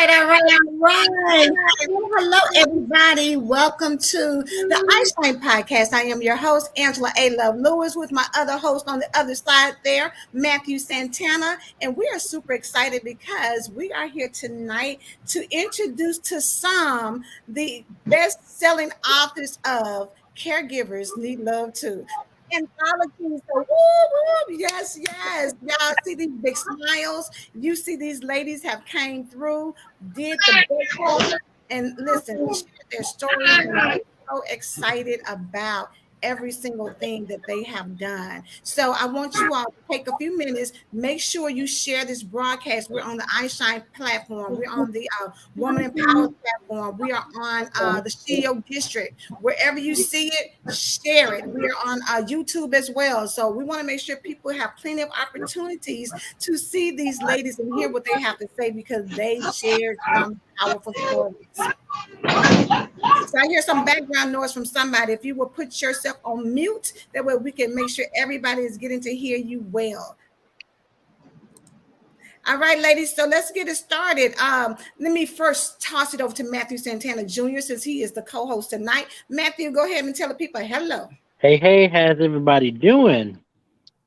right. Well, hello, everybody. Welcome to the iShine podcast. I am your host, Angela A. Love Lewis, with my other host on the other side there, Matthew Santana. And we are super excited because we are here tonight to introduce to some the best-selling authors of Caregivers Need Love Too. Anthology. So, woo, woo, yes, yes. Y'all see these big smiles. You see these ladies have came through, did the book, and listen, shared their stories, and we're so excited about every single thing that they have done. So I want you all to take a few minutes, make sure you share this broadcast. We're on the iShine platform, we're on the Woman Empowered platform, we are on the CEO District. Wherever you see it, share it. We are on YouTube as well. So we want to make sure people have plenty of opportunities to see these ladies and hear what they have to say because they shared some powerful stories. So I hear some background noise from somebody. If you will put yourself on mute, that way we can make sure everybody is getting to hear you well. All right, ladies. So let's get it started. Let me first toss it over to Matthew Santana Jr. since he is the co-host tonight. Matthew, go ahead and tell the people hello. Hey, how's everybody doing?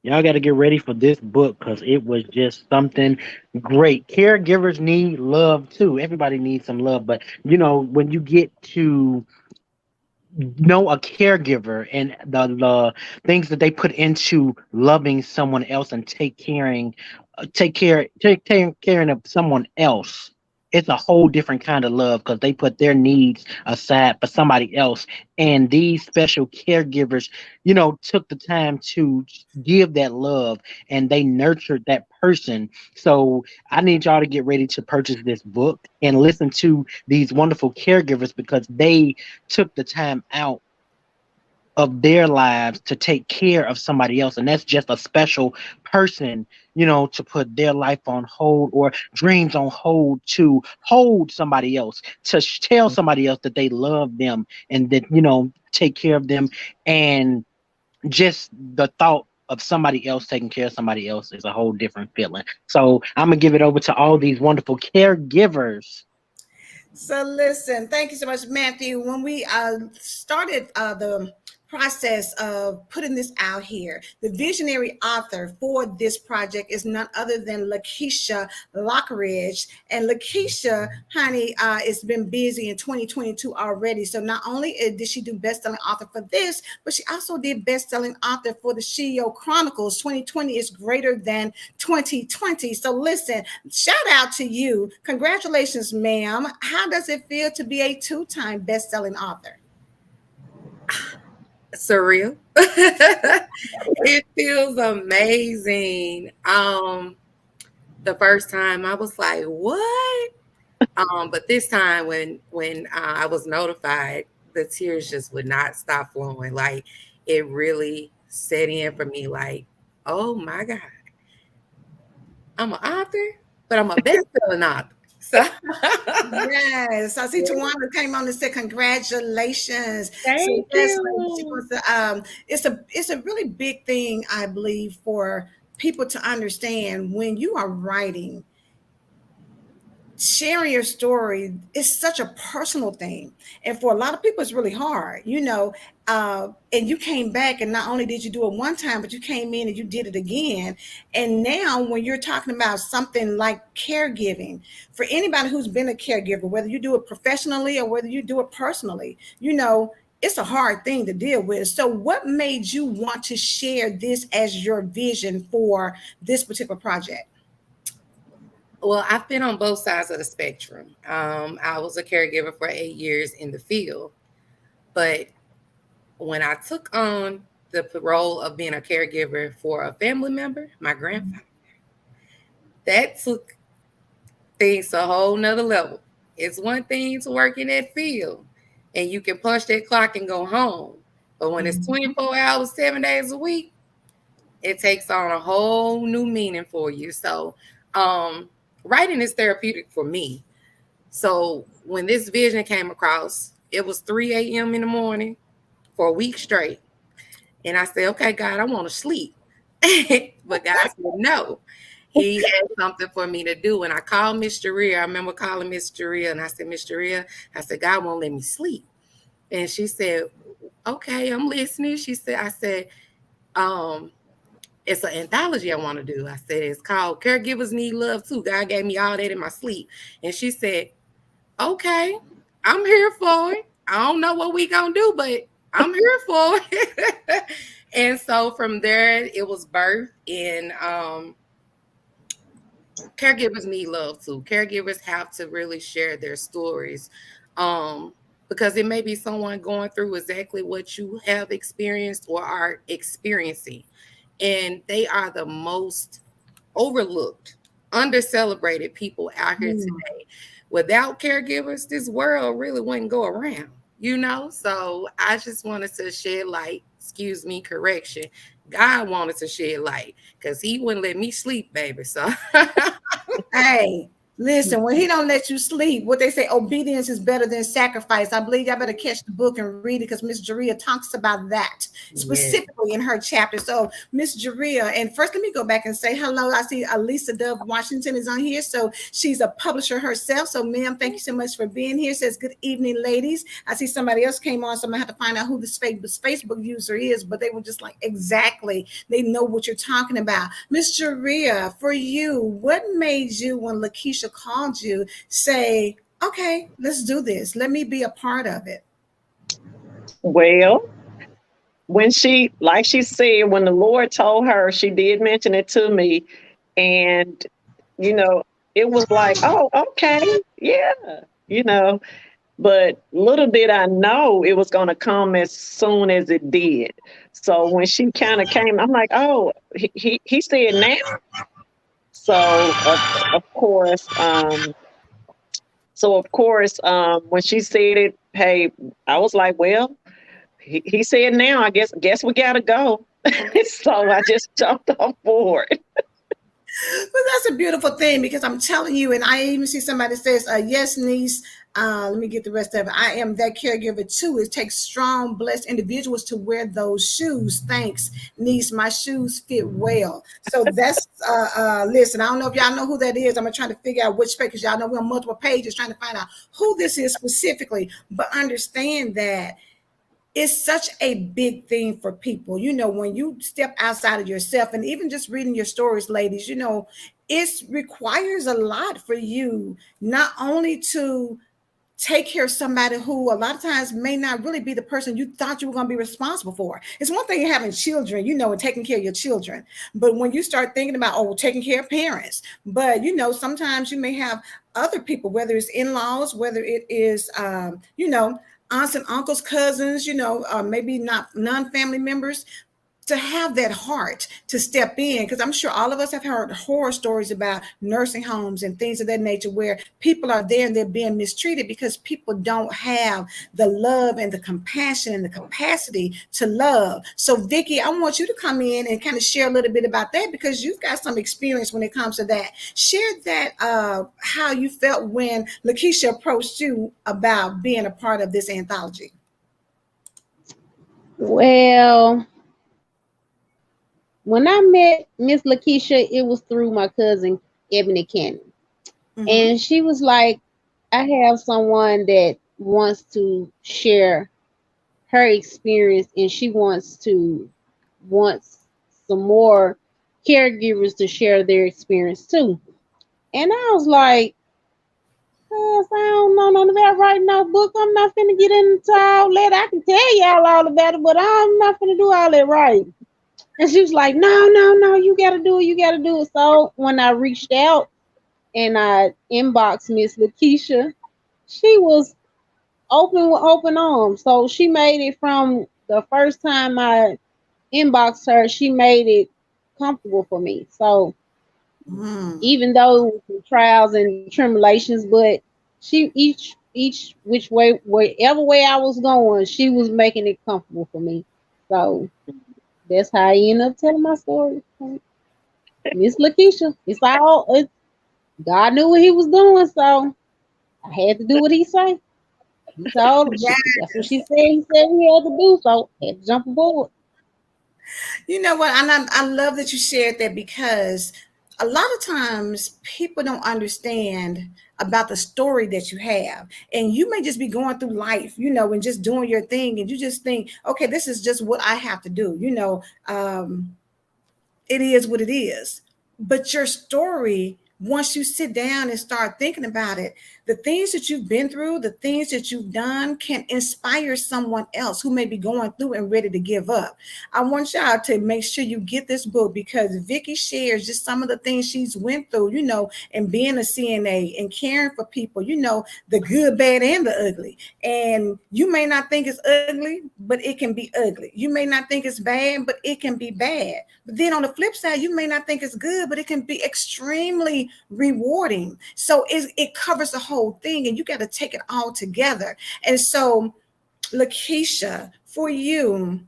Y'all got to get ready for this book because it was just something great. Caregivers need love too. Everybody needs some love, but when you get to know a caregiver and the things that they put into loving someone else and take caring of someone else, it's a whole different kind of love because they put their needs aside for somebody else. And these special caregivers, took the time to give that love and they nurtured that person. So I need y'all to get ready to purchase this book and listen to these wonderful caregivers because they took the time out of their lives to take care of somebody else. And that's just a special person, to put their life on hold or dreams on hold to hold somebody else, to tell somebody else that they love them and that, take care of them. And just the thought of somebody else taking care of somebody else is a whole different feeling. So I'm going to give it over to all these wonderful caregivers. So listen, thank you so much, Matthew. When we started the process of putting this out here, the visionary author for this project is none other than Lakeisha Lockridge. And Lakeisha, honey, has been busy in 2022 already. So not only did she do best-selling author for this, but she also did best-selling author for the CEO Chronicles. 2020 is greater than 2020. So listen, shout out to you. Congratulations, ma'am. How does it feel to be a two-time best-selling author? Surreal. It feels amazing. The first time I was like, what? But this time when I was notified, the tears just would not stop flowing. Like it really set in for me like, oh my God. I'm an author, but I'm a best-selling author. So Yes, I see Tawanda came on and said congratulations. So thank yes, like, she you. wants to, it's a really big thing, I believe, for people to understand when you are writing. Sharing your story is such a personal thing, and for a lot of people it's really hard, and you came back and not only did you do it one time, but you came in and you did it again. And now when you're talking about something like caregiving, for anybody who's been a caregiver, whether you do it professionally or whether you do it personally, it's a hard thing to deal with. So what made you want to share this as your vision for this particular project? Well, I've been on both sides of the spectrum. I was a caregiver for 8 years in the field, but when I took on the role of being a caregiver for a family member, my grandfather, that took things to a whole nother level. It's one thing to work in that field and you can punch that clock and go home. But when it's 24 hours, 7 days a week, it takes on a whole new meaning for you. So, writing is therapeutic for me. So when this vision came across, it was 3 a.m. in the morning for a week straight. And I said, okay, God, I want to sleep. But God said, no. he had something for me to do. And I called Miss Jaria. I remember calling Miss Jaria and I said, Miss Jaria, I said, God won't let me sleep. And she said, okay, I'm listening. I said, um, it's an anthology I want to do. I said, it's called Caregivers Need Love Too. God gave me all that in my sleep. And she said, okay, I'm here for it. I don't know what we gonna do, but I'm here for it. And so from there, it was birthed in caregivers need love too. Caregivers have to really share their stories. Because it may be someone going through exactly what you have experienced or are experiencing. And they are the most overlooked, under celebrated people out here today. Without caregivers, this world really wouldn't go around, you know? So I just wanted to shed light, excuse me, correction. God wanted to shed light because he wouldn't let me sleep, baby. So Hey, listen, when he don't let you sleep, what they say, obedience is better than sacrifice. I believe y'all better catch the book and read it because Miss Jaria talks about that yes. specifically in her chapter. So Miss Jaria, and first let me go back and say hello. I see Alisa Dove Washington is on here. So she's a publisher herself. So ma'am, thank you so much for being here. Says good evening, ladies. I see somebody else came on, so I'm gonna have to find out who this Facebook user is, but they were just like, exactly. They know what you're talking about. Miss Jaria, for you, what made you, when Lakeisha called you, say, okay, let's do this. Let me be a part of it? Well, when like she said, when the Lord told her, she did mention it to me. And, you know, it was like, oh, okay, yeah, you know. But little did I know it was going to come as soon as it did. So when she kind of came, I'm like, oh, he said now. So of course, when she said it, hey, I was like, well, he said now. I guess we gotta go. So I just jumped on board. But that's a beautiful thing because I'm telling you, and I even see somebody says, yes, niece. Let me get the rest of it. I am that caregiver too. It takes strong, blessed individuals to wear those shoes. Thanks, niece. My shoes fit well. So that's listen, I don't know if y'all know who that is. I'm trying to figure out which page because y'all know we're on multiple pages trying to find out who this is specifically. But understand that it's such a big thing for people. You know, when you step outside of yourself and even just reading your stories, ladies, you know, it requires a lot for you not only to take care of somebody who a lot of times may not really be the person you thought you were going to be responsible for. It's one thing having children, you know, and taking care of your children. But when you start thinking about, oh, taking care of parents, but, you know, sometimes you may have other people, whether it's in-laws, whether it is, you know, aunts and uncles, cousins, you know, maybe not non-family members, to have that heart to step in, because I'm sure all of us have heard horror stories about nursing homes and things of that nature where people are there and they're being mistreated because people don't have the love and the compassion and the capacity to love. So Vicky, I want you to come in and kind of share a little bit about that because you've got some experience when it comes to that. Share that how you felt when Lakeisha approached you about being a part of this anthology. Well, when I met Miss Lakeisha, it was through my cousin Ebony Cannon. Mm-hmm. And she was like, I have someone that wants to share her experience and she wants some more caregivers to share their experience too. And I was like, I don't know nothing about writing no book. I'm not finna get into all that. I can tell y'all all about it, but I'm not finna do all that right. And she was like, no, no, no, you gotta do it, you gotta do it. So when I reached out and I inboxed Miss Lakeisha, she was open with open arms. So she made it from the first time I inboxed her, she made it comfortable for me. So even though it was trials and tribulations, but she each which way wherever way I was going, she was making it comfortable for me. So that's how I end up telling my story. Miss Lakeisha. God knew what he was doing, so I had to do what he said. He told Yeah. that's what she said. He said we had to do, so I had to jump aboard. You know what? And I love that you shared that because a lot of times people don't understand about the story that you have, and you may just be going through life, and just doing your thing, and you just think, okay, this is just what I have to do, it is what it is. But your story, once you sit down and start thinking about it, the things that you've been through, the things that you've done can inspire someone else who may be going through and ready to give up. I want y'all to make sure you get this book, because Vicky shares just some of the things she's went through, and being a CNA and caring for people, the good, bad, and the ugly. And you may not think it's ugly, but it can be ugly. You may not think it's bad, but it can be bad. But then on the flip side, you may not think it's good, but it can be extremely rewarding. So it covers the whole thing, and you got to take it all together. And so, Lakeisha, for you,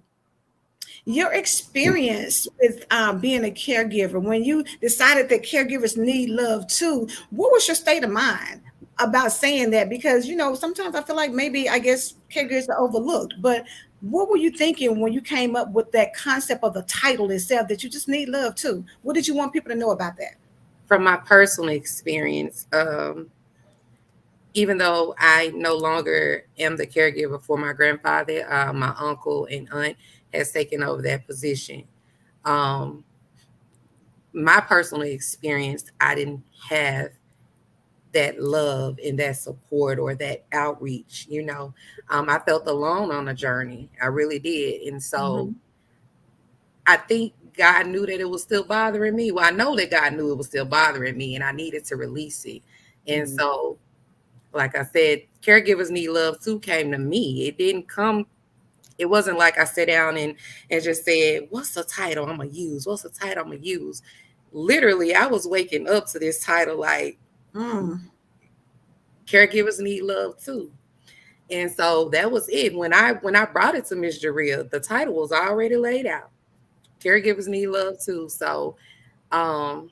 your experience with being a caregiver, when you decided that caregivers need love too, what was your state of mind about saying that? Because, sometimes I feel like maybe, I guess, caregivers are overlooked, but what were you thinking when you came up with that concept of the title itself, that you just need love too? What did you want people to know about that? From my personal experience, even though I no longer am the caregiver for my grandfather, my uncle and aunt has taken over that position. Um, my personal experience, I didn't have that love and that support or that outreach. I felt alone on the journey. I really did. And so I think God knew that it was still bothering me. Well, I know that God knew it was still bothering me, and I needed to release it. And so, like I said, caregivers need love too came to me. It didn't come, it wasn't like I sat down and just said, what's the title I'm gonna use? What's the title I'm gonna use? Literally, I was waking up to this title like caregivers need love too. And so that was it. When I brought it to Miss Jaria, the title was already laid out. Caregivers need love too. So um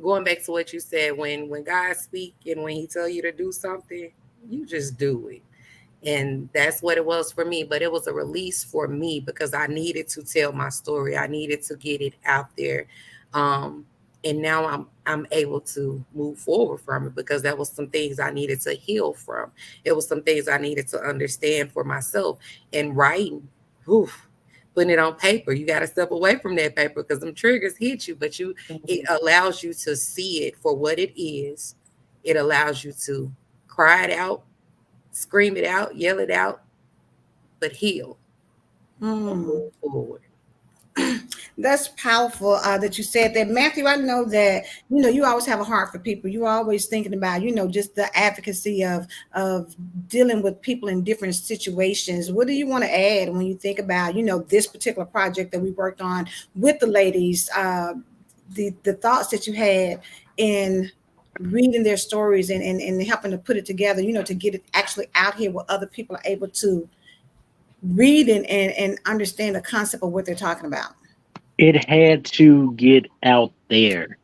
going back to what you said, when God speak and when he tell you to do something, you just do it. And that's what it was for me. But it was a release for me because I needed to tell my story. I needed to get it out there. Um, and now I'm able to move forward from it because that was some things I needed to heal from. It was some things I needed to understand for myself. And writing, whew, putting it on paper, you got to step away from that paper because them triggers hit you, but it allows you to see it for what it is. It allows you to cry it out, scream it out, yell it out, but heal and move forward. That's powerful that you said that, Matthew. I know that you always have a heart for people. You're always thinking about just the advocacy of dealing with people in different situations. What do you want to add when you think about this particular project that we worked on with the ladies? The thoughts that you had in reading their stories and helping to put it together. To get it actually out here where other people are able to read and understand the concept of what they're talking about. It had to get out there,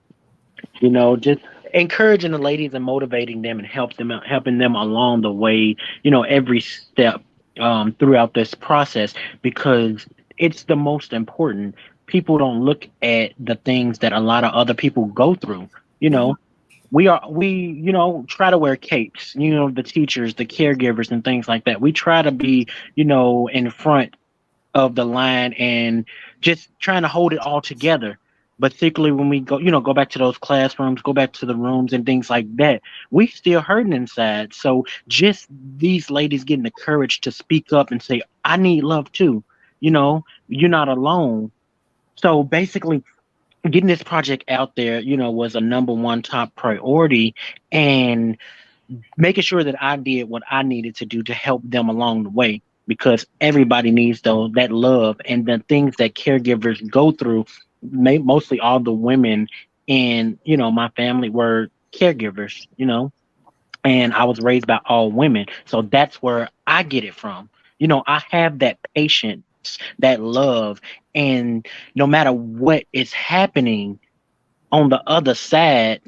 just encouraging the ladies and motivating them and helping them along the way, every step throughout this process, because it's the most important. People don't look at the things that a lot of other people go through. You know, we try to wear capes, the teachers, the caregivers, and things like that. We try to be, in front of the line and just trying to hold it all together. But particularly when we go back to those classrooms, go back to the rooms and things like that, we still hurting inside. So just these ladies getting the courage to speak up and say, I need love too. You're not alone. So basically getting this project out there, was a number one top priority, and making sure that I did what I needed to do to help them along the way, because everybody needs that love and the things that caregivers go through. Mostly all the women in my family were caregivers, and I was raised by all women, so that's where I get it from. I have that patience, that love, and no matter what is happening on the other side,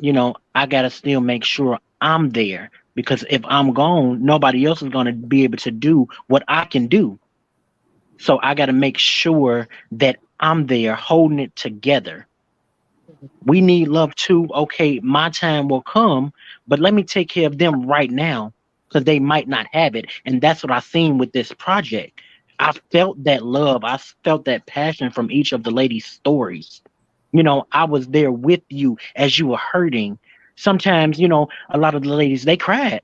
I got to still make sure I'm there, because if I'm gone, nobody else is going to be able to do what I can do. So I got to make sure that I'm there holding it together. We need love too. Okay, my time will come, but let me take care of them right now because they might not have it. And that's what I seen with this project. I felt that love. I felt that passion from each of the ladies' stories. I was there with you as you were hurting. Sometimes, a lot of the ladies, they cried,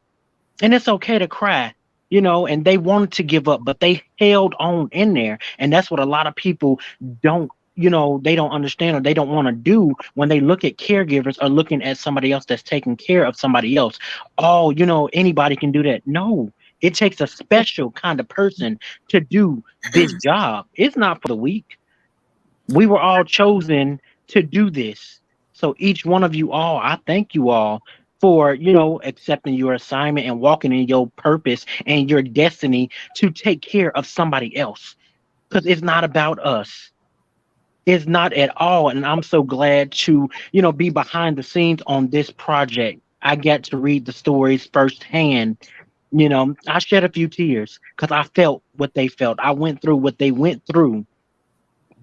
and it's okay to cry, and they wanted to give up, but they held on in there. And that's what a lot of people don't, they don't understand, or they don't want to do when they look at caregivers or looking at somebody else that's taking care of somebody else. Oh, anybody can do that. No, it takes a special kind of person to do this job. It's not for the weak. We were all chosen to do this. So each one of you all, I thank you all for, accepting your assignment and walking in your purpose and your destiny to take care of somebody else. Because it's not about us. It's not at all. And I'm so glad to, be behind the scenes on this project. I get to read the stories firsthand. I shed a few tears because I felt what they felt. I went through what they went through,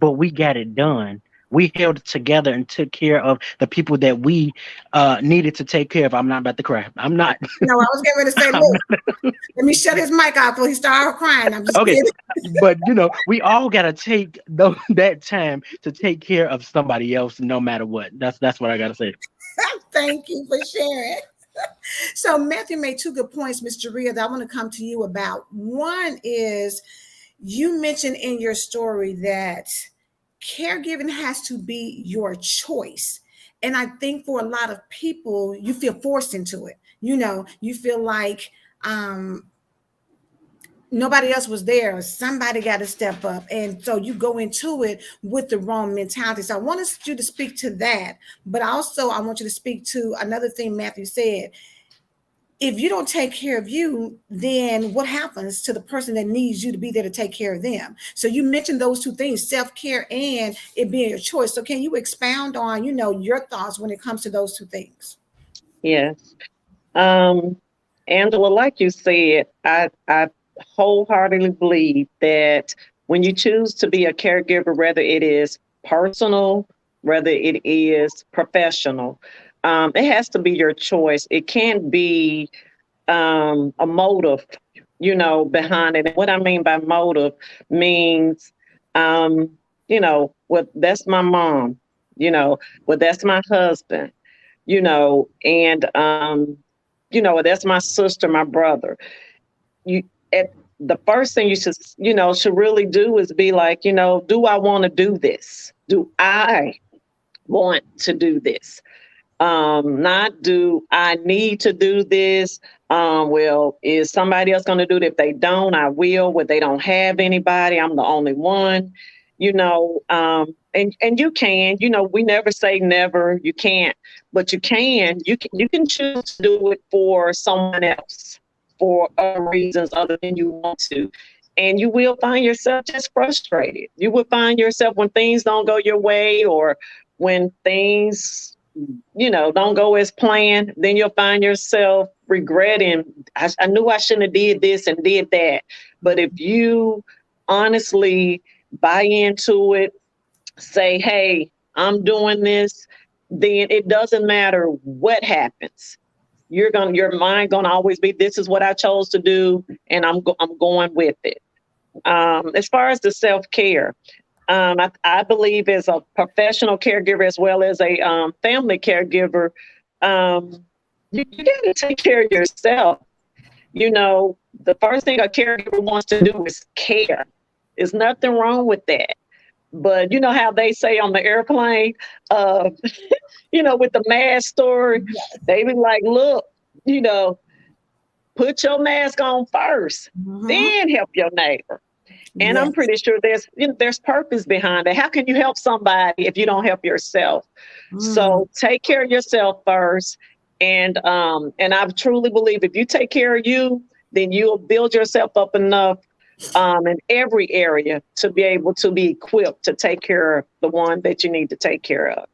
but we got it done. We held it together and took care of the people that we needed to take care of. I'm not about to cry. I'm not. No, I was getting ready to say, I'm look, not. let me shut his mic off before he started crying. I'm just Okay, kidding. but we all gotta take that time to take care of somebody else, no matter what. That's what I gotta say. Thank you for sharing. So Matthew made two good points, Mr. Rhea, that I want to come to you about. One is you mentioned in your story that caregiving has to be your choice. And I think for a lot of people, you feel forced into it. You feel like nobody else was there. Somebody got to step up. And so you go into it with the wrong mentality. So I wanted you to speak to that. But also, I want you to speak to another thing Matthew said. If you don't take care of you, then what happens to the person that needs you to be there to take care of them? So you mentioned those two things, self-care and it being your choice. So can you expound on, your thoughts when it comes to those two things? Yes. Um, Angela, like you said, I wholeheartedly believe that when you choose to be a caregiver, whether it is personal, whether it is professional, it has to be your choice. It can't be a motive, behind it. And what I mean by motive means, um, well, that's my mom, well, that's my husband, and that's my sister, my brother. You at the first thing you should really do is be like, do I want to do this? Do I want to do this? Not do I need to do this? Well, is somebody else going to do it? If they don't, I will. But they don't have anybody, I'm the only one. And you can, we never say never. You can't, but you can choose to do it for someone else for other reasons other than you want to. And you will find yourself just frustrated. You will find yourself when things don't go your way, or when things don't go as planned, then you'll find yourself regretting, I knew I shouldn't have did this and did that. But if you honestly buy into it, say, hey, I'm doing this, then it doesn't matter what happens. Your mind gonna always be, this is what I chose to do, and I'm going with it. As far as the self-care, I believe as a professional caregiver as well as a family caregiver, you got to take care of yourself. The first thing a caregiver wants to do is care. There's nothing wrong with that. But you know how they say on the airplane, uh, with the mask story, they be like, look, you know, put your mask on first, then help your neighbor. And Yes. I'm pretty sure there's purpose behind it. How can you help somebody if you don't help yourself? So take care of yourself first. And I truly believe if you take care of you, then you'll build yourself up enough in every area to be able to be equipped to take care of the one that you need to take care of.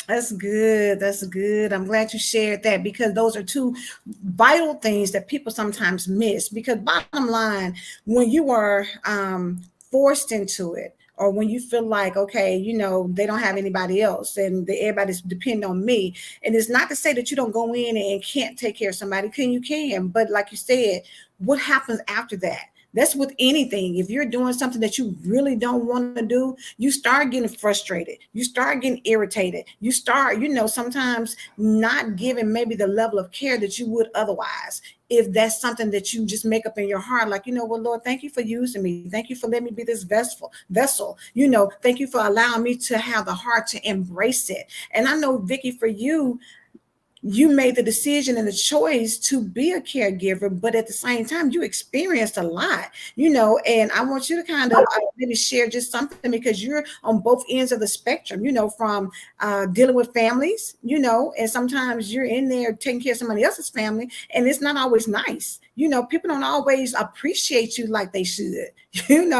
That's good. That's good. I'm glad you shared that, because those are two vital things that people sometimes miss. Because bottom line, when you are forced into it, or when you feel like, okay, they don't have anybody else and everybody's depend on me. And it's not to say that you don't go in and can't take care of somebody. You can, but like you said, what happens after that? That's with anything. If you're doing something that you really don't want to do, you start getting frustrated. You start getting irritated. You start, sometimes not giving maybe the level of care that you would otherwise. If that's something that you just make up in your heart, like, well, Lord, thank you for using me. Thank you for letting me be this vessel. Thank you for allowing me to have the heart to embrace it. And I know, Vicky, for you made the decision and the choice to be a caregiver, but at the same time, you experienced a lot, and I want you to kind of maybe share just something, because you're on both ends of the spectrum, from dealing with families, and sometimes you're in there taking care of somebody else's family, and it's not always nice. People don't always appreciate you like they should, and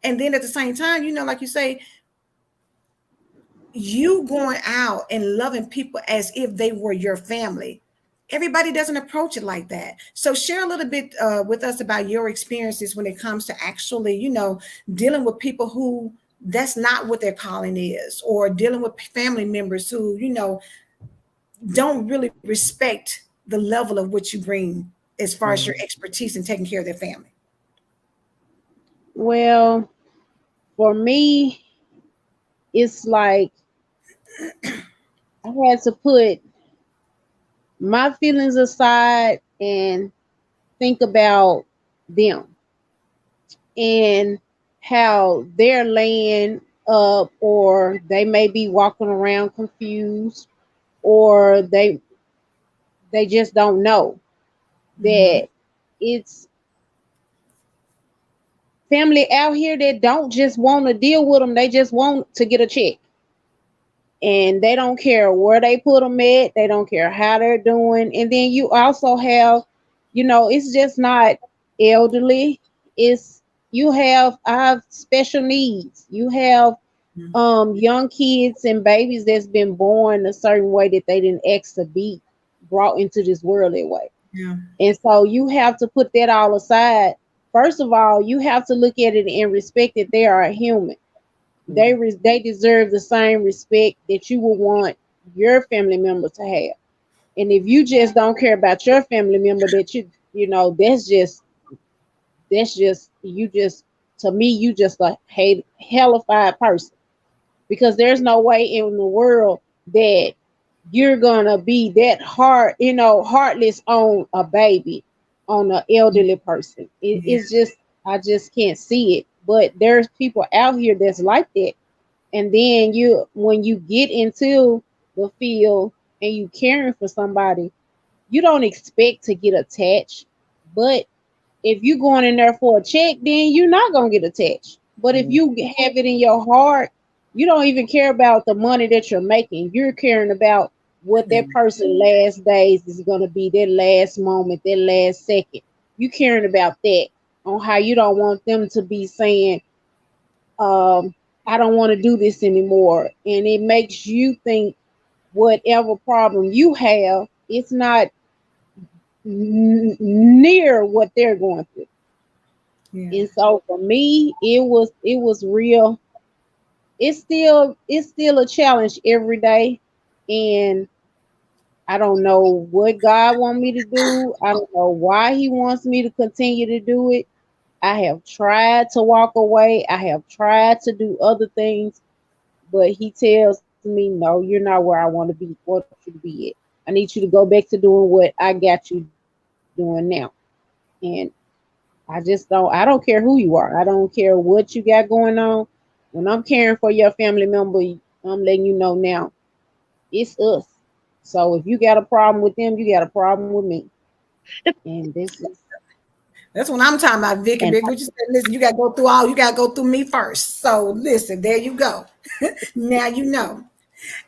then at the same time, like you say, you going out and loving people as if they were your family. Everybody doesn't approach it like that. So share a little bit with us about your experiences when it comes to actually, dealing with people who that's not what their calling is, or dealing with family members who, don't really respect the level of what you bring as far as your expertise in taking care of their family. Well, for me, it's like I had to put my feelings aside and think about them and how they're laying up, or they may be walking around confused, or they just don't know Mm-hmm. that it's family out here that don't just want to deal with them, they just want to get a check, and they don't care where they put them at, they don't care how they're doing. And then you also have, it's just not elderly, it's you have I have special needs, you have young kids and babies that's been born a certain way that they didn't ask to be brought into this world that way. Yeah. And so you have to put that all aside. First of all, you have to look at it and respect that they are a human. They deserve the same respect that you would want your family member to have. And if you just don't care about your family member, that that's just you just to me you just a hate hellified person, because there's no way in the world that you're gonna be that heartless on a baby, on an elderly person. Yeah. It's just I just can't see it. But there's people out here that's like that. And then when you get into the field and you caring for somebody, you don't expect to get attached. But if you going in there for a check, then you're not gonna get attached. But if you have it in your heart, you don't even care about the money that you're making. You're caring about what that person last days is gonna be, their last moment, their last second. You caring about that, on how you don't want them to be saying, I don't want to do this anymore. And it makes you think whatever problem you have, it's not near what they're going through. Yeah. And so for me, it was real. It's still a challenge every day, and I don't know what God wants me to do. I don't know why He wants me to continue to do it. I have tried to walk away. I have tried to do other things, but He tells me, "No, you're not where want you to be at. I need you to go back to doing what I got you doing now." And I don't care who you are. I don't care what you got going on. When I'm caring for your family member, I'm letting you know now, it's us. So if you got a problem with them, you got a problem with me. And this is That's what I'm talking about, Vicky. and Big, what you said, listen, you gotta go through me first. So listen, there you go. Now you know.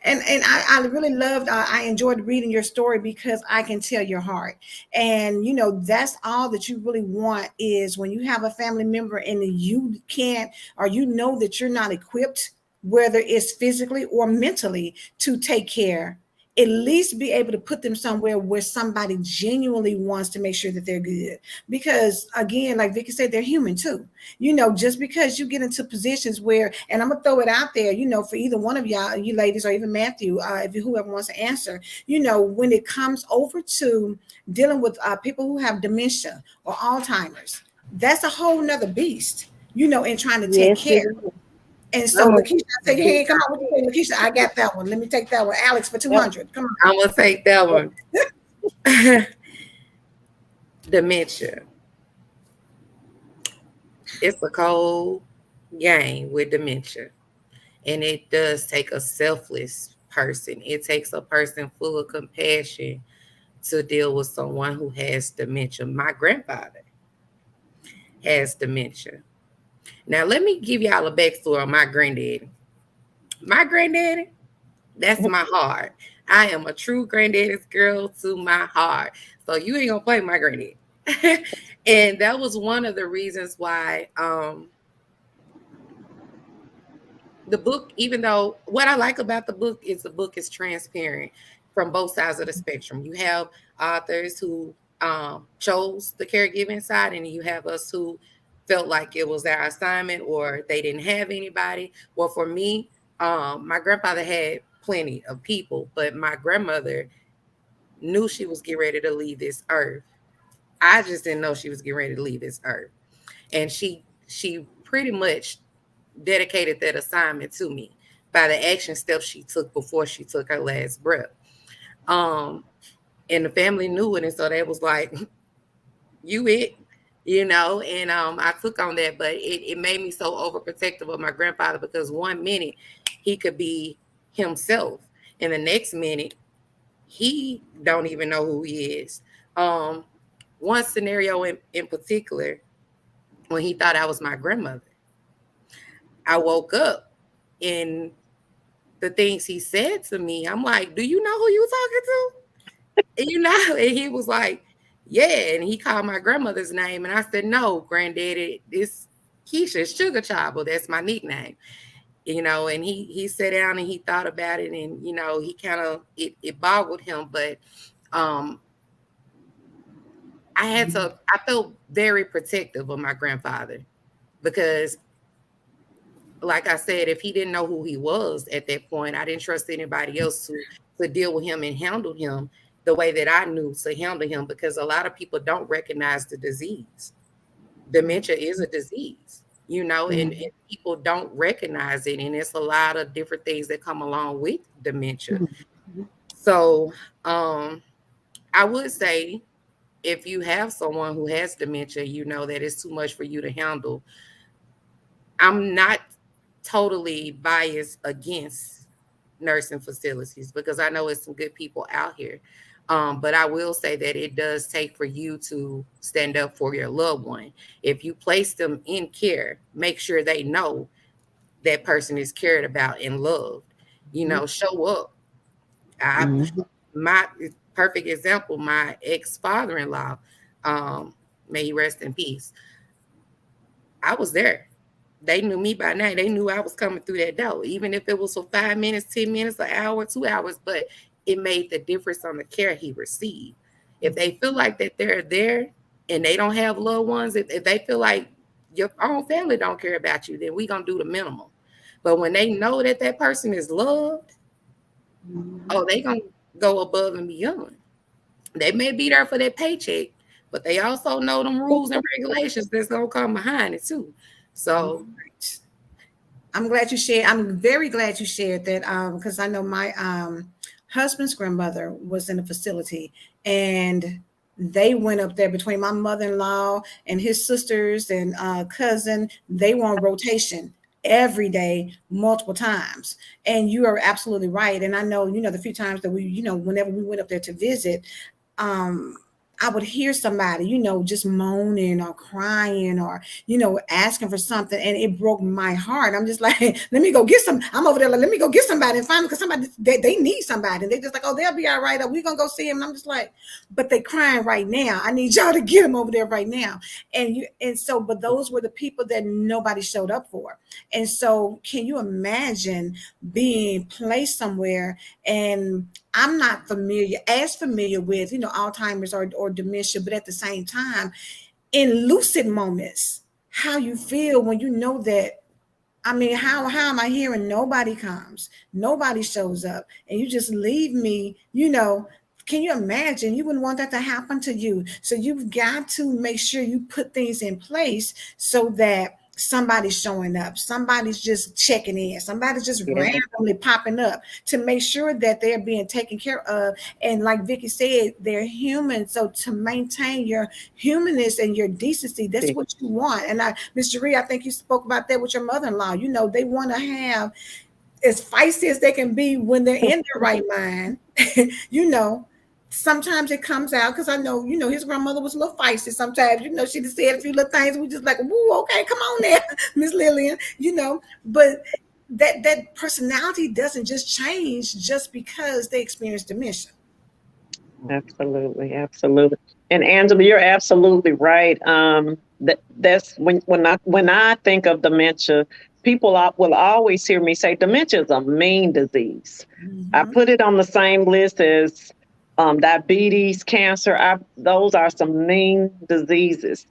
And I really loved, I enjoyed reading your story, because I can tell your heart. And that's all that you really want, is when you have a family member and you can't, or that you're not equipped, whether it's physically or mentally, to take care. at least be able to put them somewhere where somebody genuinely wants to make sure that they're good. Because again, like Vicky said, they're human too. Just because you get into positions where, and I'm gonna throw it out there, for either one of y'all, you ladies, or even Matthew, if whoever wants to answer, when it comes over to dealing with people who have dementia or Alzheimer's, that's a whole nother beast, in trying to take Yes, it care. is. And so, I'm a Lakeisha, I say, hey, come on, Lakeisha, I got that one. Let me take that one. Alex for yep. 200. Come on. I'm gonna take that one. Dementia. It's a cold game with dementia. And it does take a selfless person. It takes a person full of compassion to deal with someone who has dementia. My grandfather has dementia. Now, let me give y'all a backstory on my granddaddy. My granddaddy, that's my heart. I am a true granddaddy's girl to my heart. So you ain't gonna play my granddaddy. And that was one of the reasons why the book, even though what I like about the book is transparent from both sides of the spectrum. You have authors who chose the caregiving side, and you have us who felt like it was their assignment or they didn't have anybody. Well, for me, my grandfather had plenty of people, but my grandmother knew she was getting ready to leave this earth. I just didn't know she was getting ready to leave this earth. And she pretty much dedicated that assignment to me by the action steps she took before she took her last breath. And the family knew it, and so they was like, "You it." And I took on that, but it made me so overprotective of my grandfather because one minute he could be himself, and the next minute he don't even know who he is. Um, One scenario in particular, when he thought I was my grandmother, I woke up and the things he said to me, I'm like, "Do you know who you talking to?" And he was like, "Yeah." And he called my grandmother's name. And I said, "No, granddaddy, it's Keisha, Sugar Child. Well, that's my nickname." And he sat down and he thought about it, and he kind of it boggled him. But um I felt very protective of my grandfather because, like I said, if he didn't know who he was at that point, I didn't trust anybody else to deal with him and handle him the way that I knew to handle him, because a lot of people don't recognize the disease. Dementia is a disease, and people don't recognize it. And it's a lot of different things that come along with dementia. So I would say if you have someone who has dementia, that it's too much for you to handle. I'm not totally biased against nursing facilities because I know it's some good people out here. But I will say that it does take for you to stand up for your loved one. If you place them in care, make sure they know that person is cared about and loved. Show up. I My perfect example, my ex-father-in-law, may he rest in peace. I was there. They knew me by name. They knew I was coming through that door, even if it was for 5 minutes, 10 minutes, an hour, 2 hours, but it made the difference on the care he received. If they feel like that they're there and they don't have loved ones, if they feel like your own family don't care about you, then we gonna do the minimum. But when they know that that person is loved, oh, they gonna go above and beyond. They may be there for their paycheck, but they also know them rules and regulations that's gonna come behind it too. So I'm glad you shared. I'm very glad you shared that because I know my husband's grandmother was in a facility, and they went up there between my mother-in-law and his sisters and cousin. They were on rotation every day, multiple times. And you are absolutely right. And I know, the few times that we, whenever we went up there to visit, um, I would hear somebody, just moaning or crying or, asking for something. And it broke my heart. I'm just like, let me go get some. I'm over there, like, let me go get somebody and find them because somebody, they need somebody. And they just like, oh, they'll be all right. Or we're going to go see them. And I'm just like, but they crying right now. I need y'all to get them over there right now. But those were the people that nobody showed up for. And so can you imagine being placed somewhere and I'm not familiar with, Alzheimer's or dementia, but at the same time, in lucid moments, how you feel when you know that. I mean, how am I hearing nobody comes, nobody shows up, and you just leave me, can you imagine? You wouldn't want that to happen to you. So you've got to make sure you put things in place so that somebody's showing up, somebody's just checking in, somebody's just Yeah. randomly popping up to make sure that they're being taken care of. And like Vicky said, they're human. So to maintain your humanness and your decency, that's See, what you want. And Mr. Ree, I think you spoke about that with your mother-in-law. They want to have as feisty as they can be when they're in their right mind. you know, Sometimes it comes out because I know, his grandmother was a little feisty sometimes. She just said a few little things. We just like, woo, okay, come on there, Miss Lillian, but that personality doesn't just change just because they experience dementia. absolutely, absolutely. And Angela, you're absolutely right. That's when I think of dementia, people will always hear me say dementia is a mean disease. I Mm-hmm. put it on the same list as diabetes, cancer. Those are some mean diseases.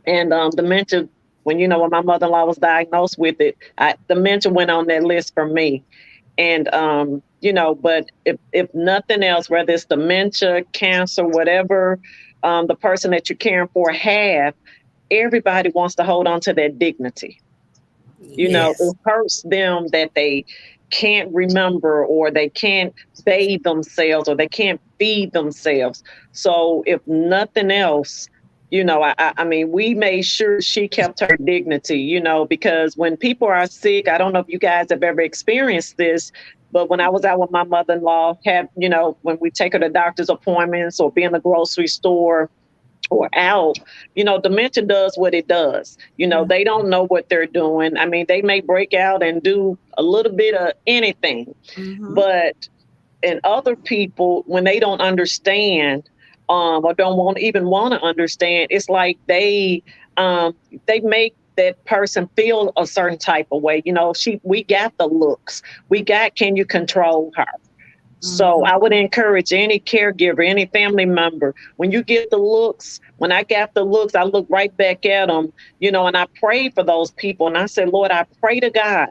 And dementia, when my mother-in-law was diagnosed with it, dementia went on that list for me. And but if nothing else, whether it's dementia, cancer, whatever the person that you're caring for have, everybody wants to hold on to their dignity. It Yes. hurts them that they can't remember, or they can't bathe themselves, or they can't feed themselves. So if nothing else, I mean, we made sure she kept her dignity, because when people are sick, I don't know if you guys have ever experienced this, but when I was out with my mother-in-law, when we take her to doctor's appointments or be in the grocery store or out, dementia does what it does. They don't know what they're doing. I mean, they may break out and do a little bit of anything, Mm-hmm. but in other people, when they don't understand, or don't even want to understand, it's like they make that person feel a certain type of way. We got the looks. We got, can you control her? So Mm-hmm. I would encourage any caregiver, any family member, when you get the looks, when I got the looks, I look right back at them, and I pray for those people. And I said, Lord, I pray to God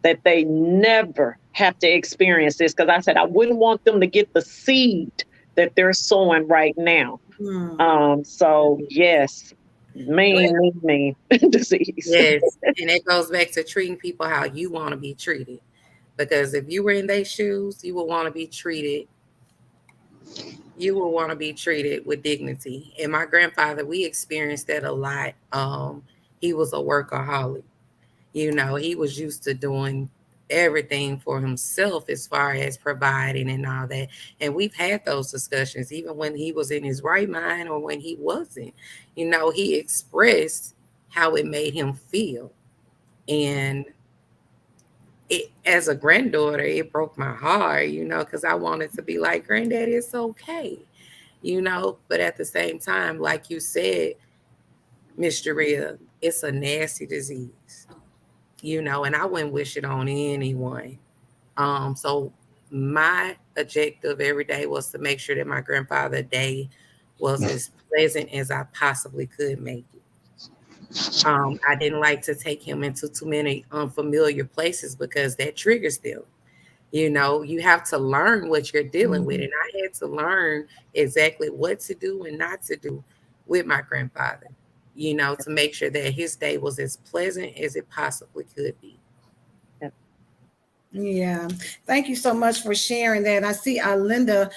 that they never have to experience this. Because I said, I wouldn't want them to get the seed that they're sowing right now. Mm-hmm. So yes, mean, mean, mean disease. Yes. And it goes back to treating people how you want to be treated. Because if you were in their shoes, you would want to be treated. You will want to be treated with dignity. And my grandfather, we experienced that a lot. He was a workaholic. He was used to doing everything for himself as far as providing and all that. And we've had those discussions, even when he was in his right mind or when he wasn't. He expressed how it made him feel. And as a granddaughter, it broke my heart, because I wanted to be like, Granddaddy, it's okay, But at the same time, like you said, Miss Jaria, it's a nasty disease, and I wouldn't wish it on anyone. So my objective every day was to make sure that my grandfather's day was as pleasant as I possibly could make it. I didn't like to take him into too many unfamiliar places because that triggers them. You have to learn what you're dealing with. Mm-hmm. And I had to learn exactly what to do and not to do with my grandfather, to make sure that his day was as pleasant as it possibly could be. Yeah, thank you so much for sharing that. I see Linda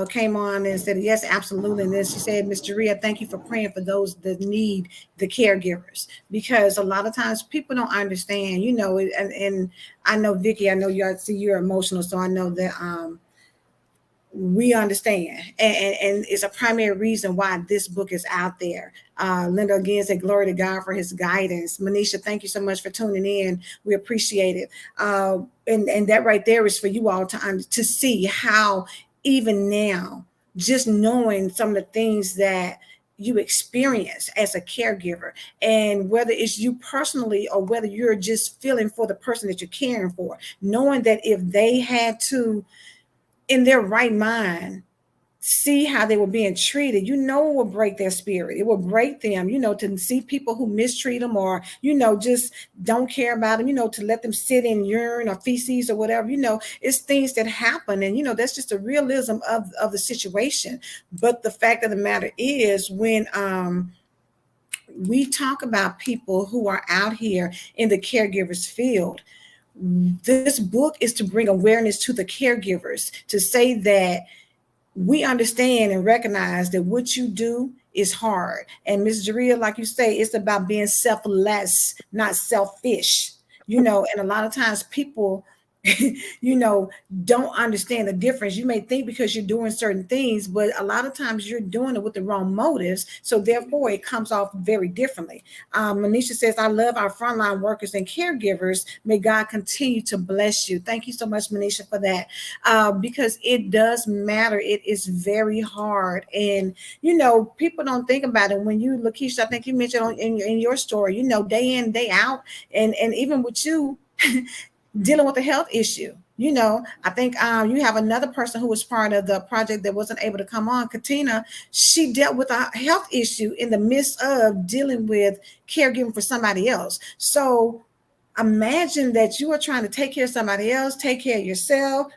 came on and said, yes, absolutely. And then she said, Miss Jaria, thank you for praying for those that need the caregivers, because a lot of times people don't understand, and I know, Vicky, I know I see you're emotional, so I know that we understand, and it's a primary reason why this book is out there. Linda again said, glory to God for his guidance. Manisha, thank you so much for tuning in. We appreciate it. And that right there is for you all to see how even now, just knowing some of the things that you experience as a caregiver, and whether it's you personally or whether you're just feeling for the person that you're caring for, knowing that if they had to in their right mind see how they were being treated, it will break their spirit. It will break them, to see people who mistreat them or, just don't care about them, to let them sit in urine or feces or whatever, it's things that happen. And, that's just a realism of the situation. But the fact of the matter is when, we talk about people who are out here in the caregivers field, this book is to bring awareness to the caregivers to say that we understand and recognize that what you do is hard. And Ms. Jaria, like you say, it's about being selfless, not selfish. And a lot of times people, you know, don't understand the difference. You may think because you're doing certain things, but a lot of times you're doing it with the wrong motives. So therefore it comes off very differently. Manisha says, I love our frontline workers and caregivers. May God continue to bless you. Thank you so much, Manisha, for that. Because it does matter. It is very hard. And, people don't think about it. When you, Lakeisha, I think you mentioned in your story, day in, day out, and even with you, dealing with a health issue. I think you have another person who was part of the project that wasn't able to come on, Katina. She dealt with a health issue in the midst of dealing with caregiving for somebody else. So imagine that you are trying to take care of somebody else, take care of yourself,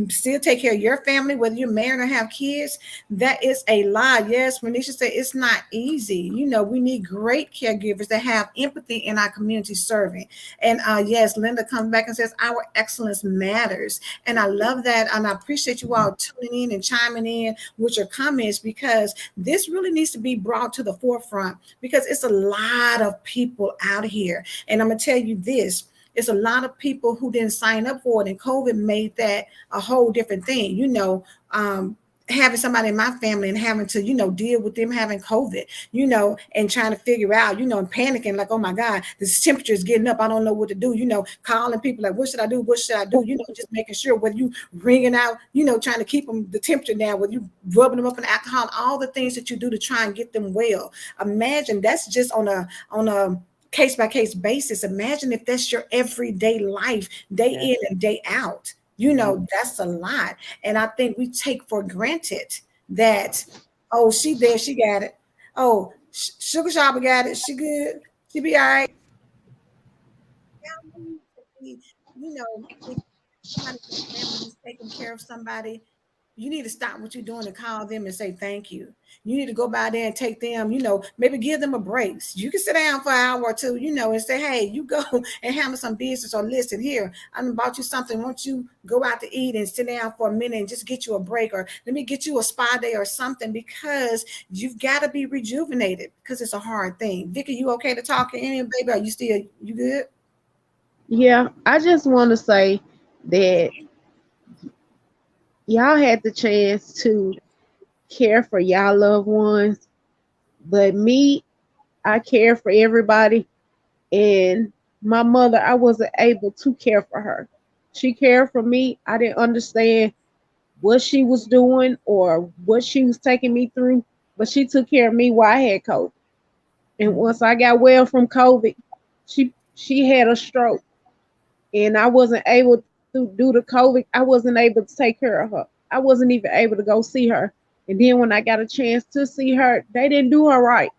still take care of your family, whether you're married or have kids. That is a lot. Yes, Renisha said it's not easy. We need great caregivers that have empathy in our community serving. And yes, Linda comes back and says our excellence matters. And I love that. And I appreciate you all tuning in and chiming in with your comments, because this really needs to be brought to the forefront, because it's a lot of people out here. And I'm going to tell you this. It's a lot of people who didn't sign up for it, and COVID made that a whole different thing. Having somebody in my family and having to, deal with them having COVID, and trying to figure out, and panicking like, oh my God, this temperature is getting up. I don't know what to do, calling people like, what should I do? What should I do? Just making sure whether you ringing out, trying to keep them the temperature down, whether you rubbing them up in alcohol, all the things that you do to try and get them well. Imagine that's just on a case by case basis. Imagine if that's your everyday life, day in and day out. That's a lot. And I think we take for granted that, oh, she there, she got it. Oh, Sugar Shopper got it. She good. She be all right. If somebody in the family who's taking care of somebody, you need to stop what you're doing and call them and say thank you. You need to go by there and take them, maybe give them a break. You can sit down for an hour or two, and say, hey, you go and handle some business, or listen here, I bought you something. Won't you go out to eat and sit down for a minute and just get you a break, or let me get you a spa day or something, because you've got to be rejuvenated, because it's a hard thing. Vicky, you okay to talk? Any baby? Are you good? Yeah, I just want to say that y'all had the chance to care for y'all loved ones, but me, I care for everybody. And my mother, I wasn't able to care for her. She cared for me. I didn't understand what she was doing or what she was taking me through, but she took care of me while I had COVID. And once I got well from COVID, she had a stroke, and I wasn't able to do the COVID. I wasn't able to take care of her. I wasn't even able to go see her. And then when I got a chance to see her, they didn't do her right.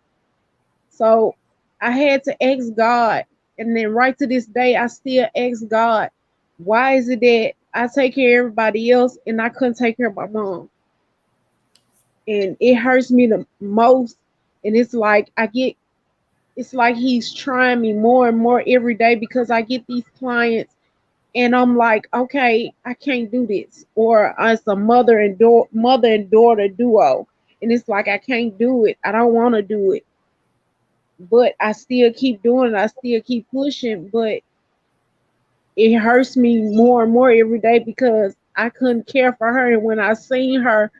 So I had to ask God. And then right to this day, I still ask God, why is it that I take care of everybody else and I couldn't take care of my mom? And it hurts me the most. And it's like he's trying me more and more every day, because I get these clients and I'm like, okay, I can't do this. Or it's a mother and daughter duo. And it's like, I can't do it. I don't want to do it. But I still keep doing it. I still keep pushing. But it hurts me more and more every day, because I couldn't care for her. And when I seen her,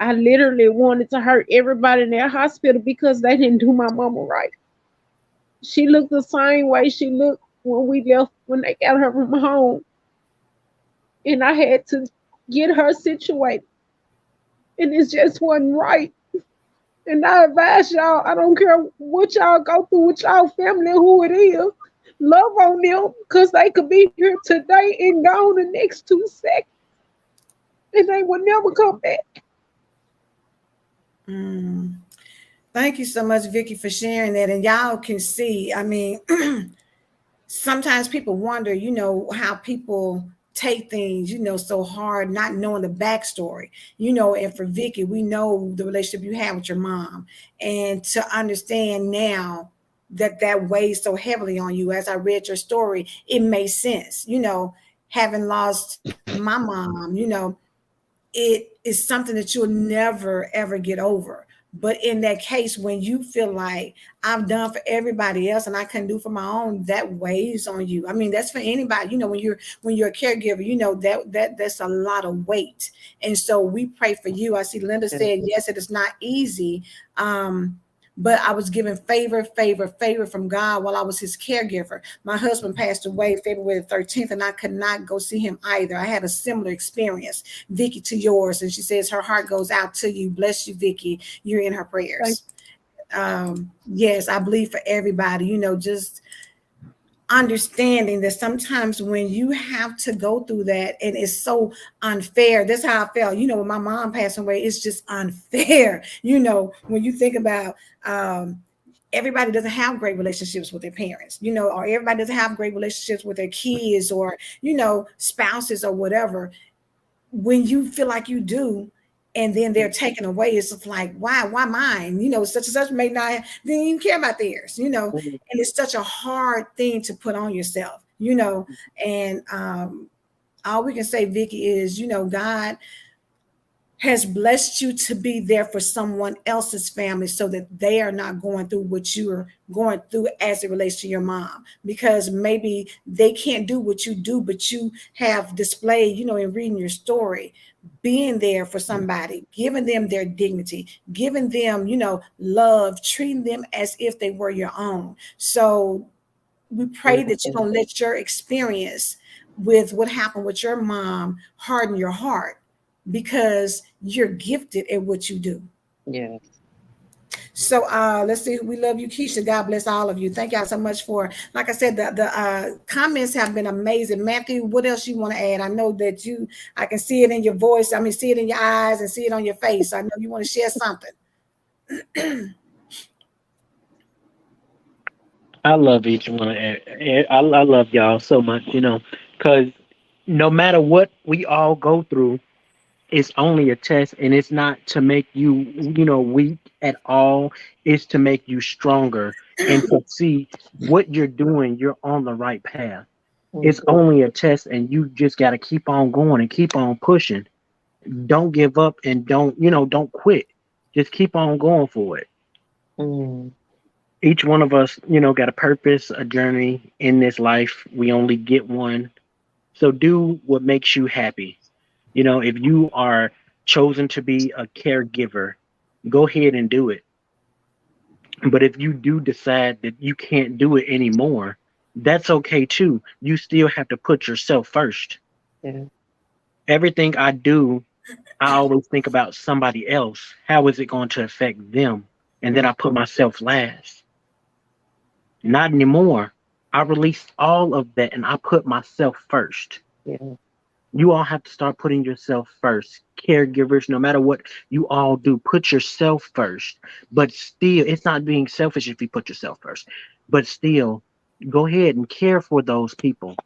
I literally wanted to hurt everybody in that hospital, because they didn't do my mama right. She looked the same way she looked when they got her from home. And I had to get her situated. And it just wasn't right. And I advise y'all, I don't care what y'all go through with y'all family, who it is, love on them, because they could be here today and gone the next 2 seconds. and they would never come back. Mm. Thank you so much, Vicky, for sharing that. And y'all can see, I mean, sometimes people wonder, how people take things, so hard, not knowing the backstory, and for Vicky, we know the relationship you have with your mom. And to understand now that that weighs so heavily on you, as I read your story, it makes sense, having lost my mom, it is something that you'll never ever get over. But in that case, when you feel like I've done for everybody else and I couldn't do for my own, that weighs on you. I mean, that's for anybody. When you're a caregiver, that's a lot of weight. And so we pray for you. I see Linda said, yes, it is not easy. But I was given favor from God while I was his caregiver. My husband passed away February 13th, and I could not go see him either. I had a similar experience, Vicky, to yours. And she says her heart goes out to you. Bless you, Vicky. You're in her prayers. Yes, I believe for everybody, just understanding that sometimes when you have to go through that and it's so unfair. That's how I felt, when my mom passed away. It's just unfair. When you think about everybody doesn't have great relationships with their parents, or everybody doesn't have great relationships with their kids, or spouses, or whatever. When you feel like you do, and then they're taken away, it's just like, why mine? Such and such may not, didn't even care about theirs, Mhm. and it's such a hard thing to put on yourself, and all we can say, Vicky, is, God has blessed you to be there for someone else's family so that they are not going through what you are going through as it relates to your mom, because maybe they can't do what you do, but you have displayed, in reading your story, being there for somebody, giving them their dignity, giving them, love, treating them as if they were your own. So we pray that you don't let your experience with what happened with your mom harden your heart, because you're gifted at what you do. Yes. So let's see. We love you, Keisha. God bless all of you. Thank y'all so much for, like I said, the comments have been amazing. Matthew, what else you want to add? I know that I can see it in your voice. I mean, see it in your eyes and see it on your face. I know you want to share something. I love each one. I love y'all so much, because no matter what we all go through, it's only a test, and it's not to make you, weak at all. It's to make you stronger and to see what you're doing. You're on the right path. It's Mhm. only a test, and you just got to keep on going and keep on pushing. Don't give up, and don't quit. Just keep on going for it. Mhm. Each one of us, got a purpose, a journey in this life. We only get one. So do what makes you happy. If you are chosen to be a caregiver, go ahead and do it. But if you do decide that you can't do it anymore, that's okay too. You still have to put yourself first. Yeah. Everything I do, I always think about somebody else. How is it going to affect them? And then I put myself last. Not anymore. I released all of that and I put myself first. Yeah. You all have to start putting yourself first. Caregivers, no matter what you all do, put yourself first. But still, it's not being selfish if you put yourself first. But still, go ahead and care for those people.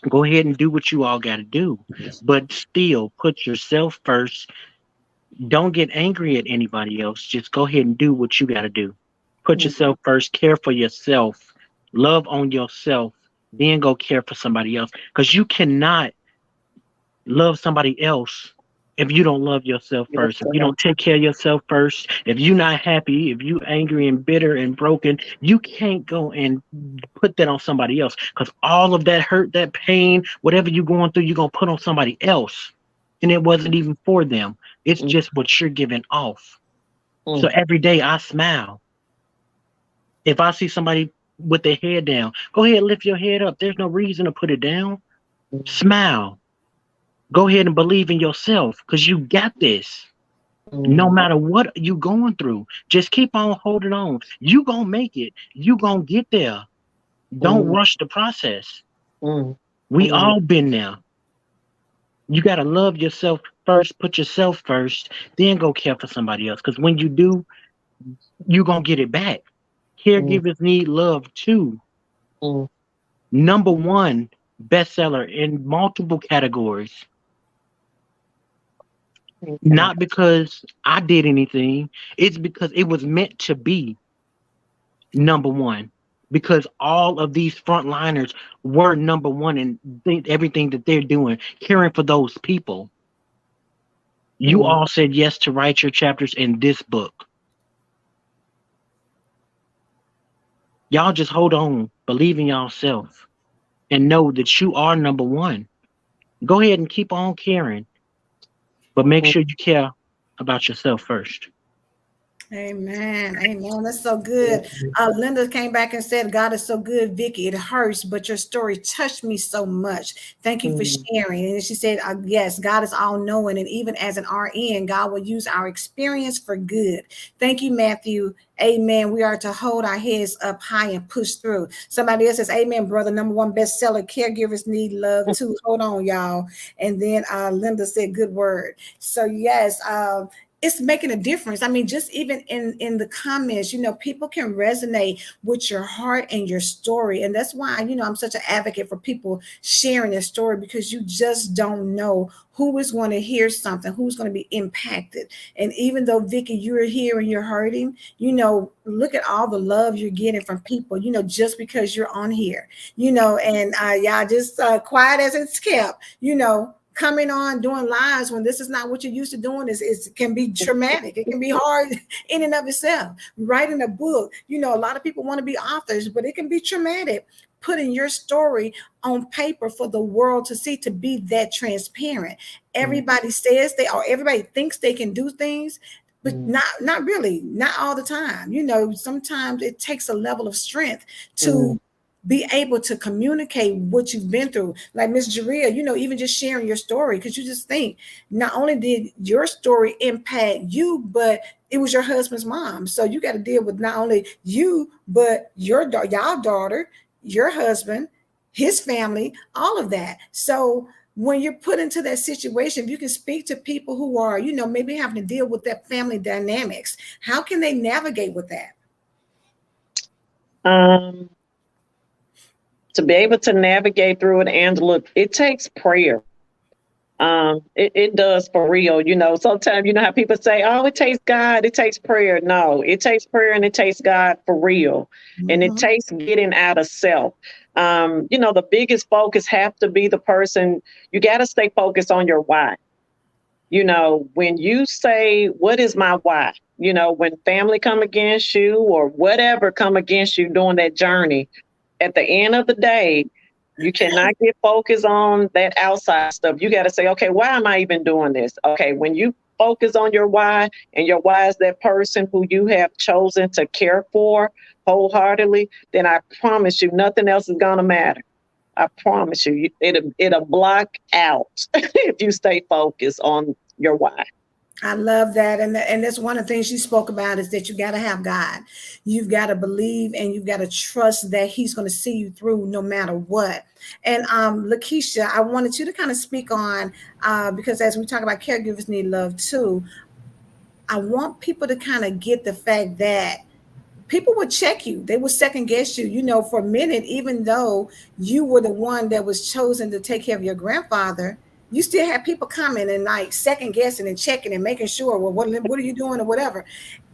Go ahead and do what you all got to do. But still, put yourself first. Don't get angry at anybody else. Just go ahead and do what you got to do. Put Mhm. yourself first. Care for yourself. Love on yourself. Then go care for somebody else. Because you cannot love somebody else if you don't love yourself Yes, first, if you sir. don't take care of yourself first, if you're not happy, if you angry and bitter and broken, you can't go and put that on somebody else, because all of that hurt, that pain, whatever you're going through, you're going to put on somebody else, and it wasn't even for them. It's Mm, just what you're giving off. So mm, every day I smile. If I see somebody with their head down, go ahead, lift your head up. There's no reason to put it down. mm, Smile. Go ahead and believe in yourself, because you got this. No mm, matter what you going through, just keep on holding on. You gonna make it. You gonna get there. Don't mm, rush the process. mm, We mm, all been there. You gotta love yourself first, put yourself first, then go care for somebody else. Because when you do, you're gonna get it back. Mm, Caregivers need love too. mm, Number one bestseller in multiple categories. okay. Not because I did anything, it's because it was meant to be number one. Because all of these frontliners were number one in everything that they're doing, caring for those people. You Mm, all said yes to write your chapters in this book. Y'all just hold on, believe in yourself, and know that you are number one. Go ahead and keep on caring, but make mm, sure you care about yourself first. Amen. Amen. That's so good. Linda came back and said, God is so good, Vicky. It hurts, but your story touched me so much. Thank you for mm, sharing. And she said, yes, God is all knowing. And even as an RN, God will use our experience for good. Thank you, Matthew. Amen. We are to hold our heads up high and push through. Somebody else says, Amen, brother. Number one bestseller. Caregivers need love too. Hold on, y'all. And then Linda said, good word. So, yes. It's making a difference. I mean, just even in the comments, people can resonate with your heart and your story. And that's why, I'm such an advocate for people sharing their story, because you just don't know who is going to hear something, who's going to be impacted. And even though, Vicky, you're here and you're hurting, look at all the love you're getting from people, just because you're on here, and y'all just quiet as it's kept, coming on doing lives when this is not what you're used to doing is can be traumatic. It can be hard in and of itself. Writing a book, a lot of people want to be authors, but it can be traumatic putting your story on paper for the world to see, to be that transparent. mm, Everybody says they, or everybody thinks they can do things, but mm, not really, not all the time. Sometimes it takes a level of strength mm, to be able to communicate what you've been through. Like Miss Jaria, even just sharing your story, because you just think not only did your story impact you, but it was your husband's mom. So you got to deal with not only you, but y'all daughter, your husband, his family, all of that. So when you're put into that situation, you can speak to people who are, maybe having to deal with that family dynamics. How can they navigate with that? Um, to be able to navigate through it, and look, it takes prayer. It does for real. Sometimes how people say, oh, it takes God, it takes prayer. No, it takes prayer and it takes God for real. And it Mhm. takes getting out of self. The biggest focus have to be the person. You got to stay focused on your why. When you say, what is my why? When family come against you or whatever come against you during that journey, at the end of the day, you cannot get focused on that outside stuff. You got to say, okay, why am I even doing this? Okay, when you focus on your why, and your why is that person who you have chosen to care for wholeheartedly, then I promise you, nothing else is going to matter. I promise you, it'll block out if you stay focused on your why. I love that. And that's one of the things you spoke about, is that you got to have God. You've got to believe and you've got to trust that he's going to see you through no matter what. And Lakeisha, I wanted you to kind of speak on, because as we talk about caregivers need love too, I want people to kind of get the fact that people would check you. They would second guess you, for a minute, even though you were the one that was chosen to take care of your grandfather. You still have people coming and like second guessing and checking and making sure, well, what are you doing or whatever.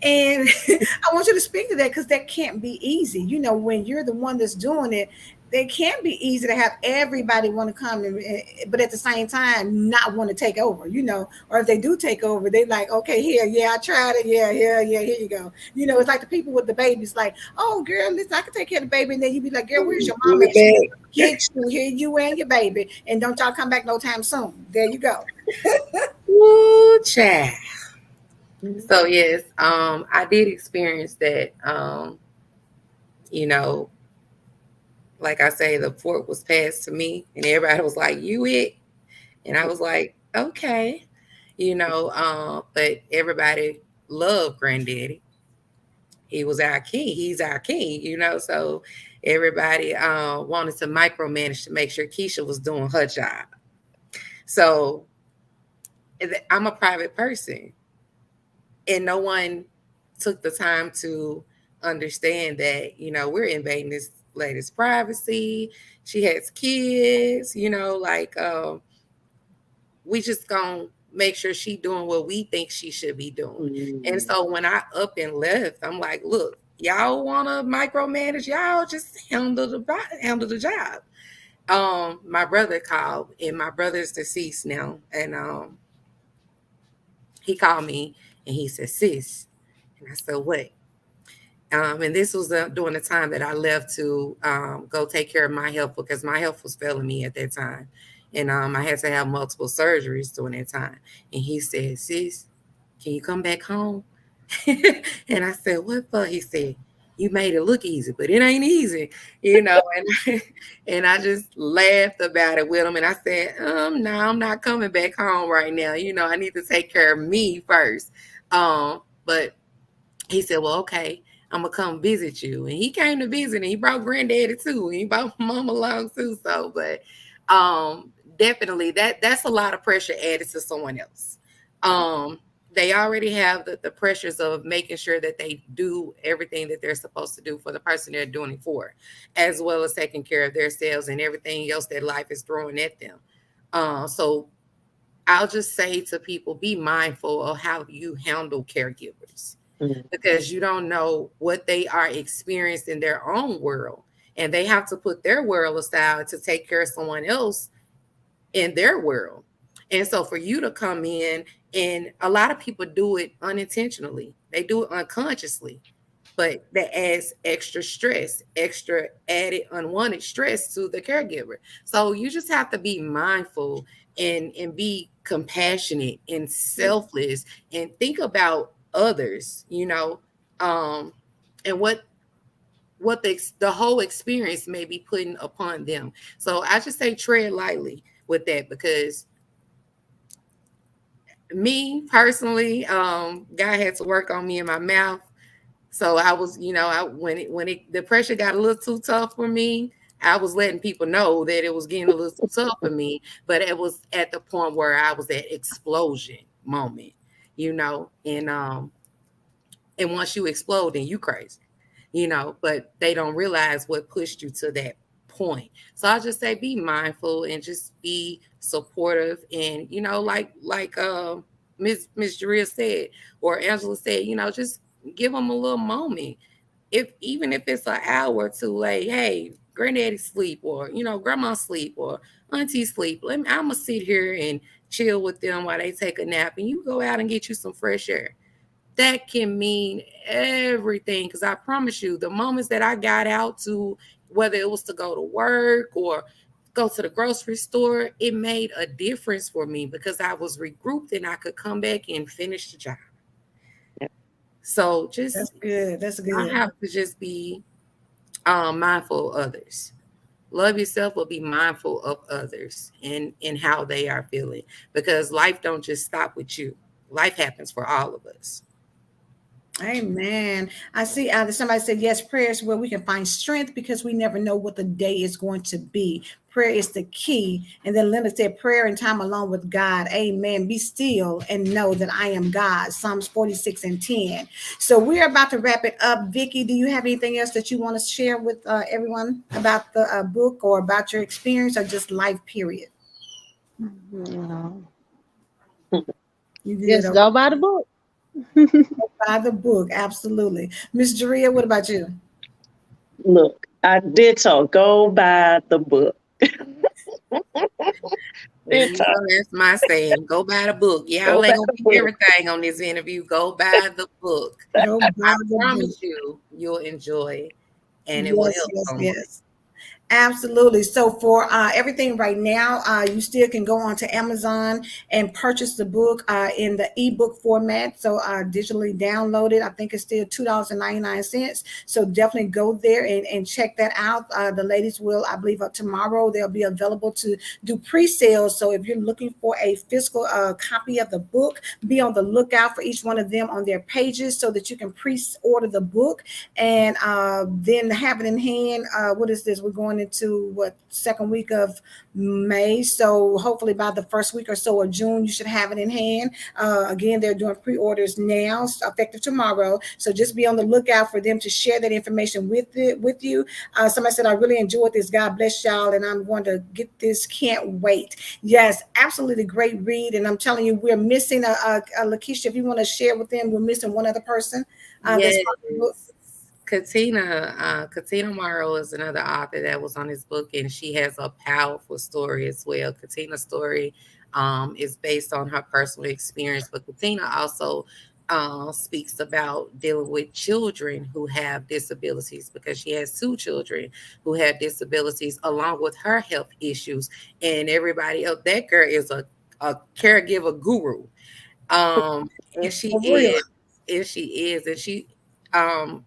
And I want you to speak to that, because that can't be easy. When you're the one that's doing it, they can't be easy to have everybody want to come, but at the same time not want to take over, or if they do take over, they like, okay, here, yeah, I tried it, yeah, here you go. It's like the people with the babies, like, oh girl, listen, I can take care of the baby, and then you be like, girl, where's your mom Give at? it She back. get you here, you and your baby, and don't y'all come back no time soon. There you go. Ooh, child. Mhm. So yes, I did experience that. You know, like I say, the fork was passed to me, and everybody was like, "You it," and I was like, "Okay," But everybody loved Granddaddy. He was our king. He's our king. So everybody wanted to micromanage to make sure Keisha was doing her job. So I'm a private person, and no one took the time to understand that, we're invading this lady's privacy. She has kids, we just gonna make sure she doing what we think she should be doing. And Mm. so when I up and left, I'm like, look, y'all wanna micromanage, y'all just handle the job. My brother called, and my brother's deceased now, and he called me and he said, sis, and I said, what? And this was during the time that I left to go take care of my health, because my health was failing me at that time. And I had to have multiple surgeries during that time. And he said, sis, can you come back home? And I said, what for? He said, you made it look easy, but it ain't easy, and and I just laughed about it with him. And I said, no, I'm not coming back home right now. I need to take care of me first. But he said, well, okay, I'm gonna come visit you. And he came to visit, and he brought granddaddy too. And he brought mom along too. So, but definitely that's a lot of pressure added to someone else. Um, they already have the pressures of making sure that they do everything that they're supposed to do for the person they're doing it for, as well as taking care of themselves and everything else that life is throwing at them. So I'll just say to people, be mindful of how you handle caregivers, Mm. because you don't know what they are experiencing in their own world. And they have to put their world aside to take care of someone else in their world. And so for you to come in, and a lot of people do it unintentionally, they do it unconsciously, but that adds extra stress, extra added unwanted stress to the caregiver. So you just have to be mindful and be compassionate and selfless and think about others, um, and what the whole experience may be putting upon them. So I just say tread lightly with that, because me personally, God had to work on me in my mouth. So I was, the pressure got a little too tough for me, I was letting people know that it was getting a little too tough for me. But it was at the point where I was at explosion moment, and once you explode, then you crazy, but they don't realize what pushed you to that point. So I just say be mindful and just be supportive, and Miss Jaria said, or Angela said, just give them a little moment. If even if it's an hour or two late, hey, granddaddy sleep, or grandma sleep, or auntie sleep. I'm gonna sit here and chill with them while they take a nap, and you go out and get you some fresh air. That can mean everything, because I promise you, the moments that I got out to, whether it was to go to work or go to the grocery store, it made a difference for me, because I was regrouped and I could come back and finish the job. So That's just, good. That's I good. have to just be mindful of others. Love yourself, but be mindful of others and how they are feeling, because life don't just stop with you. Life happens for all of us. Amen. I see somebody said, yes, prayer is where we can find strength because we never know what the day is going to be. Prayer is the key. And then Linda said, prayer and time alone with God. Amen. Be still and know that I am God. Psalms 46:10. So we're about to wrap it up. Vicky, do you have anything else that you want to share with everyone about the book, or about your experience, or just life, period? No. You good? Just Okay. go by the book. By the book. Absolutely. Miss Jaria, what about you? Look, I ditto. Go by the book. There you Ditto. go. That's my saying. Go buy the book. Go Y'all by ain't gonna the get book. everything on this interview. Go buy the book. Go by I the book. promise you, you'll enjoy it, and it will Yes, help yes, someone. yes. Absolutely. So for everything right now, you still can go on to Amazon and purchase the book in the ebook format. So digitally download it. I think it's still $2.99. So definitely go there and check that out. The ladies will, I believe, tomorrow they'll be available to do pre-sales. So if you're looking for a physical copy of the book, be on the lookout for each one of them on their pages so that you can pre-order the book and then have it in hand. What is this? We're going going into what, second week of May. So hopefully by the first week or so of June, you should have it in hand. Again, they're doing pre-orders now, effective tomorrow. So just be on the lookout for them to share that information with you. Somebody said, I really enjoyed this. God bless y'all. And I'm going to get this. Can't wait. Yes, absolutely great read. And I'm telling you, we're missing Lakeisha, if you want to share with them, we're missing one other person. That's part of the book. Yes. Katina Morrow is another author that was on this book, and she has a powerful story as well. Katina's story is based on her personal experience, but Katina also speaks about dealing with children who have disabilities, because she has two children who have disabilities along with her health issues, and everybody else. That girl is a caregiver guru. And she For real. is, and she um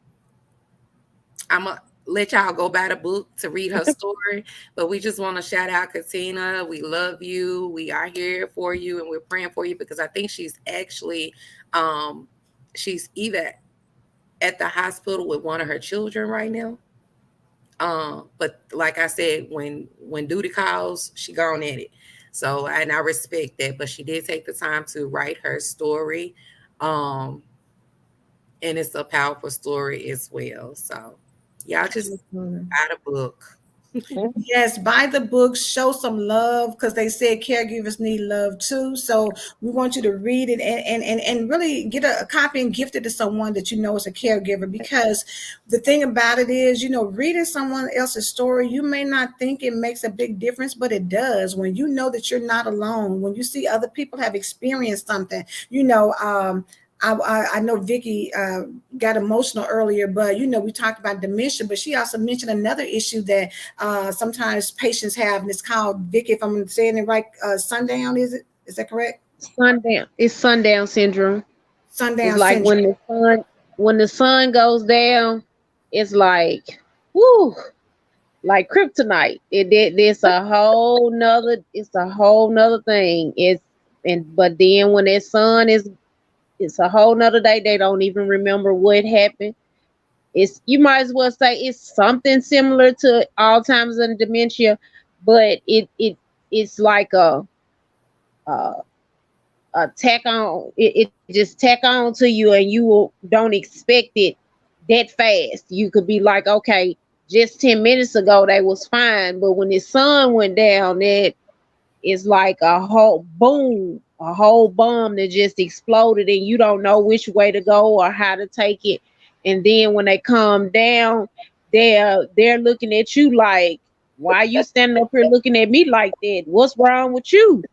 I'm gonna let y'all go buy the book to read her story, but we just want to shout out Katina. We love you. We are here for you, and we're praying for you, because I think she's actually, she's either at the hospital with one of her children right now. But like I said, when duty calls, she gone at it. So, and I respect that, but she did take the time to write her story, um, and it's a powerful story as well. So, y'all just buy the book. Yes, buy the book, show some love, because they said caregivers need love too. So we want you to read it and really get a copy and gift it to someone that you know is a caregiver. Because the thing about it is, reading someone else's story, you may not think it makes a big difference, but it does. When you know that you're not alone, when you see other people have experienced something, I know Vicky got emotional earlier, but we talked about dementia, but she also mentioned another issue that sometimes patients have, and it's called, Vicky, if I'm saying it right, sundown. Is that correct? Sundown. It's sundown syndrome. It's Sundown like syndrome. when the sun goes down, it's like whoo, like kryptonite. It's a whole nother. It's a whole nother thing. But then when that sun is, it's a whole nother day. They don't even remember what happened. You might as well say it's something similar to Alzheimer's and dementia, but it's like a, tack on. It just tack on to you, and don't expect it that fast. You could be like, okay, just 10 minutes ago they was fine, but when the sun went down, it's like a whole boom, a whole bomb that just exploded, and you don't know which way to go or how to take it. And then when they come down, they're looking at you like, why are you standing up here looking at me like that? What's wrong with you?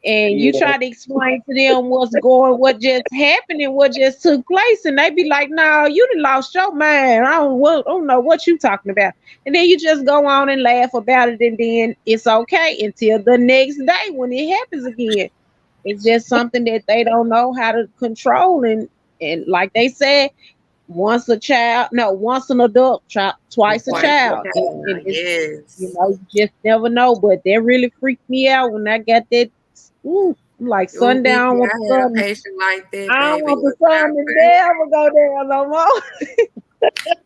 And you Yeah. try to explain to them what just happened and what just took place, and they be like, "No, you done lost your mind. I don't know what you talking about." And then you just go on and laugh about it, and then it's okay until the next day when it happens again. It's just something that they don't know how to control, and like they said, once an adult, twice a Twice a child. And child. Yes. you just never know. But that really freaked me out when I got that. Ooh, I'm like Oh, Vicky, sundown with I the had a sun. patient like that, I don't baby. want It the was sun not to funny. never go down no more.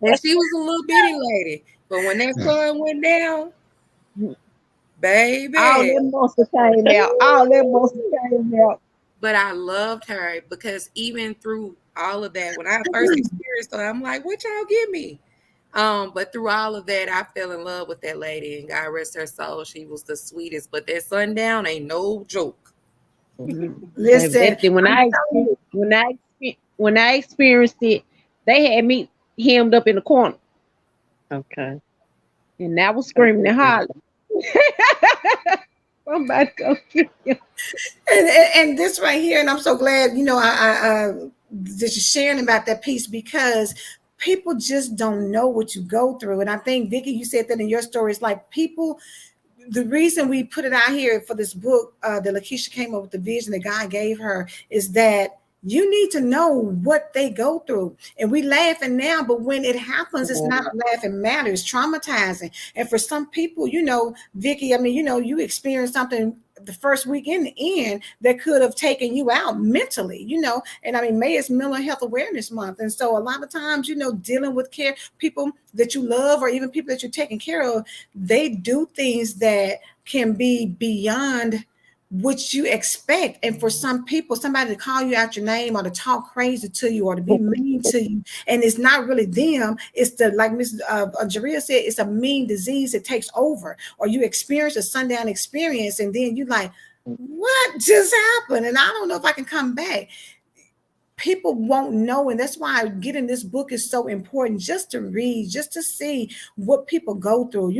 And she was a little bitty lady. But when that sun went down, All baby. that monster came out. All that monster came out. But I loved her, because even through all of that, when I first experienced her, I'm like, what y'all give me? But through all of that, I fell in love with that lady, and God rest her soul. She was the sweetest. But that sundown ain't no joke. Baby, Listen, when I'm I telling you, when I experienced it, they had me hemmed up in the corner, Okay. and I was screaming and hollering. Somebody go get him. and this right here, and I'm so glad, that you're sharing about that piece, because people just don't know what you go through. And I think, Vicky, you said that in your story. It's like people, the reason we put it out here for this book, that Lakeisha came up with, the vision that God gave her, is that you need to know what they go through. And we laughing now, but when it happens, it's not a laughing matter. It's traumatizing. And for some people, Vicky, I mean, you experienced something the first week in the end that could have taken you out mentally, and I mean, May is mental health awareness month. And so a lot of times, dealing with care people that you love or even people that you're taking care of, they do things that can be beyond what you expect. And for some people, somebody to call you out your name or to talk crazy to you or to be mean to you, and it's not really them, it's the, like Miss Jaria said, it's a mean disease that takes over, or you experience a sundown experience and then you like, what just happened? And I don't know if I can come back. People won't know, and that's why getting this book is so important, just to read, just to see what people go through,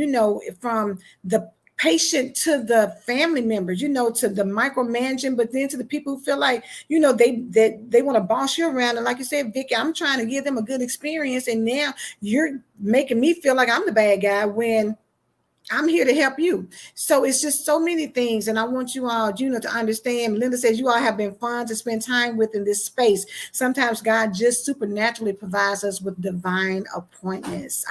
from the patient to the family members, to the micromanaging, but then to the people who feel like, they want to boss you around. And like you said, Vicky, I'm trying to give them a good experience, and now you're making me feel like I'm the bad guy when I'm here to help you. So it's just so many things. And I want you all, to understand. Linda says you all have been fun to spend time with in this space. Sometimes God just supernaturally provides us with divine appointments.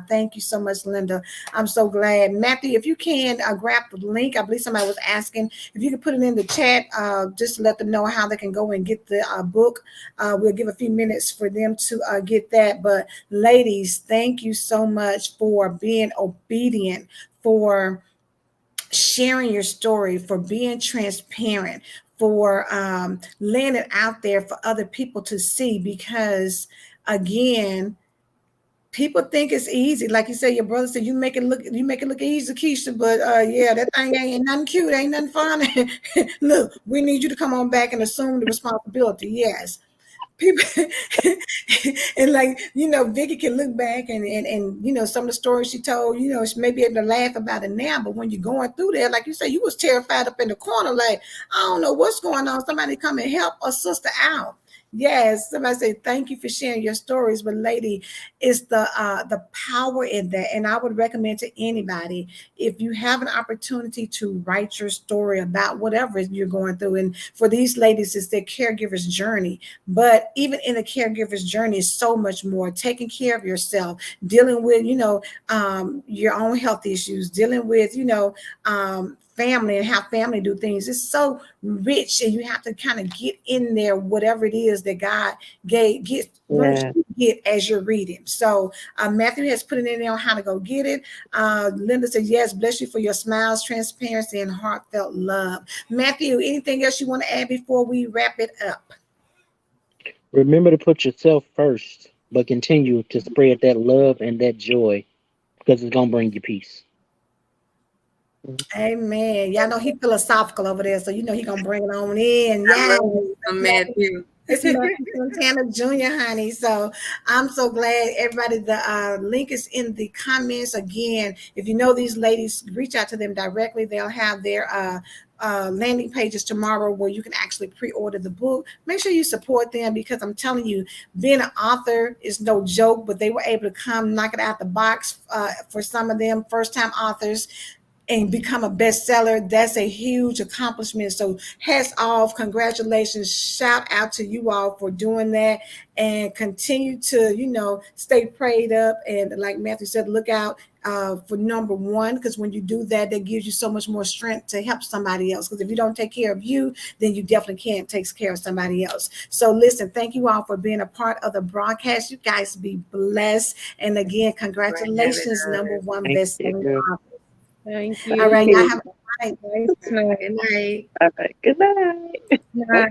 Thank you so much, Linda. I'm so glad. Matthew, if you can grab the link, I believe somebody was asking if you could put it in the chat, just to let them know how they can go and get the book. We'll give a few minutes for them to get that. But ladies, thank you so much for being obedient, for sharing your story, for being transparent, for laying it out there for other people to see. Because again, people think it's easy. Like you said, your brother said, you make it look easy, Keisha, but yeah, that thing ain't nothing cute, ain't nothing fun. Look, we need you to come on back and assume the responsibility. Yes. People and like, Vicky can look back and some of the stories she told, she may be able to laugh about it now, but when you're going through there, like you say, you was terrified up in the corner, like, I don't know what's going on. Somebody come and help a sister out. Yes, somebody say thank you for sharing your stories, but lady, it's the power in that. And I would recommend to anybody, if you have an opportunity to write your story about whatever you're going through. And for these ladies, it's their caregiver's journey. But even in the caregiver's journey is so much more. Taking care of yourself, dealing with, your own health issues, dealing with, family and how family do things. It's so rich, and you have to kind of get in there, whatever it is that God get as you're reading. So Matthew has put it in there on how to go get it. Linda said, yes, bless you for your smiles, transparency, and heartfelt love. Matthew, anything else you want to add before we wrap it up? Remember to put yourself first, but continue to spread that love and that joy, because it's gonna bring you peace. Amen. Y'all know he philosophical over there, so he gonna bring it on in. I Yeah. love you some, Matthew. It's Matthew Santana Jr., honey. So I'm so glad everybody. The link is in the comments. Again, if you know these ladies, reach out to them directly. They'll have their landing pages tomorrow where you can actually pre-order the book. Make sure you support them, because I'm telling you, being an author is no joke, but they were able to come knock it out the box for some of them, first-time authors, and become a bestseller. That's a huge accomplishment. So hats off, congratulations, shout out to you all for doing that, and continue to, stay prayed up. And like Matthew said, look out for number one, because when you do that, that gives you so much more strength to help somebody else. Because if you don't take care of you, then you definitely can't take care of somebody else. So listen, thank you all for being a part of the broadcast. You guys be blessed. And again, congratulations, number one best-selling author. Thank you. All right, y'all have a Good night. All right. Good night. Good night.